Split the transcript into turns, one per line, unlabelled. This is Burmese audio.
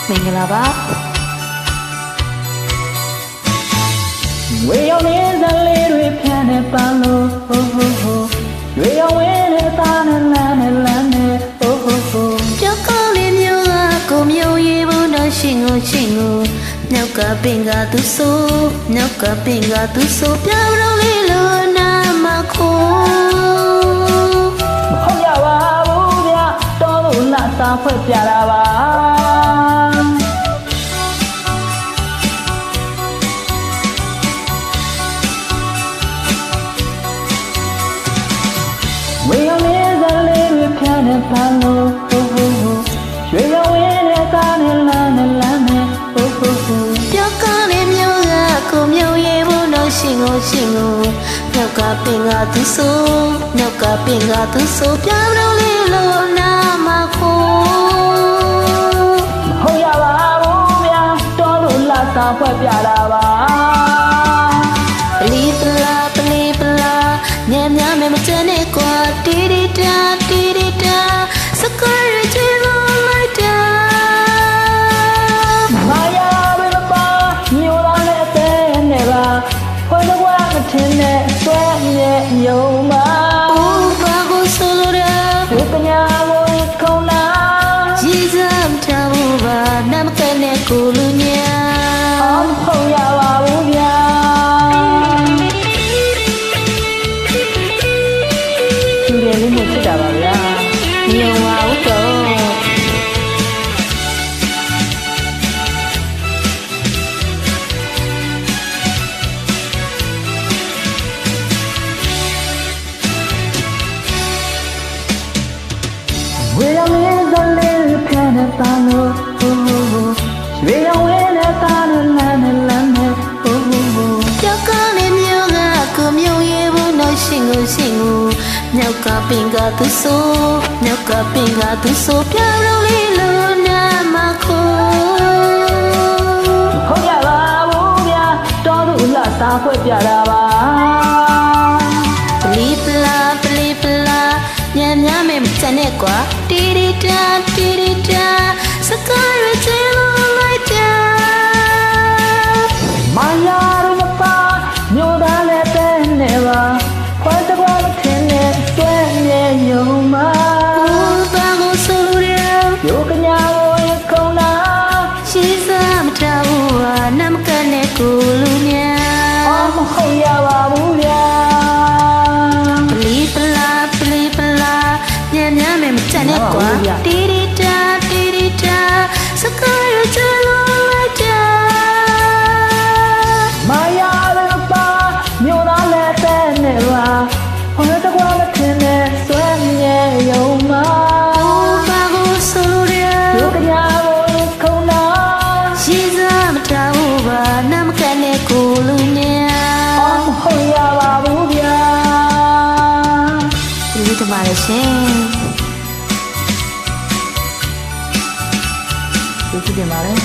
မင်္ဂလာပါ
ဝေရောက်နေတဲ့လေးတွေဖြန်းနေပန်းလို့ဟိုဟိုဟိုဝေရောက်ဝင်တဲ့သားနဲ့လမ်းနဲ့လမ်းနဲ့ဟိုဟိုဟို
ကြောက်ကောင်းလေးမျိုးကကိုမျိုးရေးဖို့တော့ရှင်ကိုမြောက်ကပင်ကသူဆိုမြောက်ကပင်ကသူဆိုပြောင်းတော့လေးလို့နာမခိုး
မဟုတ်ရပါဘူးဗျာတော်လို့လာစားဖွဲ့ပြတာပါဝေရောက်နေတဲ့လေးတွေဖြန်းနေပန်းလို့ဟိုဟိုဟိုရွှေရောက်ဝင်တဲ့သားနဲ့လမ်းနဲ့လမ်းနဲ့ဟိုဟိုဟို
ပြောင်းကောင်းလေးမျိုးကကိုမျိုးရေးဖို့တော့ရှင်ကိုမြောက်ကပင်ကသူဆိုမြောက်ကပင်ကသူဆိုပြောင်းတော့လေးလို့နာမခိုး
မဟုတ်ရပါဘူးဗျာတော်လို့လာစားဖွဲ့ပြတာပါ
ပလီပလာညံ့ညံ့မဲ့မချမ်းနဲ့ကွာတီတီတာစကားရချင်လို့လိုက်တာ
မာယာဘယ်မှာမျိုးလာနဲ့တဲ့နဲ့ပါခွန်းကွာမထင်နဲ့ဆွဲမြဲယုံပါ
ဘာကိုဆိုလိုရ
ဒီပညာကိုခုံလာ
ကြီးစမ်းထားဖို့ပါနမကနဲ့ကိုလူညာ
အောင်ဖို့ရပါဘူးဗျာသူတွေလေးမျိုးဖြစ်တာပါဗျာ
ညောပါဦးတော့
ဝေရောက်နေတဲ့လေးဖြန်းနေပန်းလို့ဟိုဟိုဟိုရွှေရောက်ဝင်တဲ့သားနဲ့လမ်းနဲ့လမ်းနဲ့ဟိုဟိုဟို
ကြောက်ကောင်းလေးမျိုးကကိုမျိုးရေးဖို့တော့ရှင်ကိုမြောက်ကပင်ကသူဆိုမြောက်ကပင်ကသူဆိုပြောင်းတော့လေးလို့နာမခိုး
ဟုတ်ရပါဘူးဗျာတော်သူလာစားဖွဲ့ပြတာပါ
ပလီပလာညံ့ညံ့မဲ့မချမ်းနဲ့ကွာတီတီတာစကားရချင်လို့လိုက်တာ
မာယာရမပါမျိုးသားနဲ့တဲ့နဲ့ပါခွန်းကွာမထင်နဲ့ဆွဲမြဲယုံမှာ
ဘာကိုဆိုလိုရ
ယုတ်ကညာကိုခုံလာ
ရှိစားမထားဘူးဟာနမကနဲ့ကိုလူညာ
အော်မဟုတ်ရပါဘူးဗျာ
ပလီပလာညံ့ညံ့မဲ့မချမ်းနဲ့ကွာတီတီတာစကားရချင်လို့လိုက်တာ
မာယာရမပါမျိုးသားနဲ့တဲ့နဲ့ပါခွန်းကွာမထင်နဲ့ဆွဲမြဲယုံမှာ
ဘာကိုဆိုလိုရ
ယုတ်ကညာကိုခုံလာ
ရှိစားမထားဘူးပါနမကနဲ့ကိုလူညာ
အော်မဟုတ်ရပါဘူးဗျာ
ဒီလိုတမရရှင်
ကျေးဇူးတင်ပါတယ်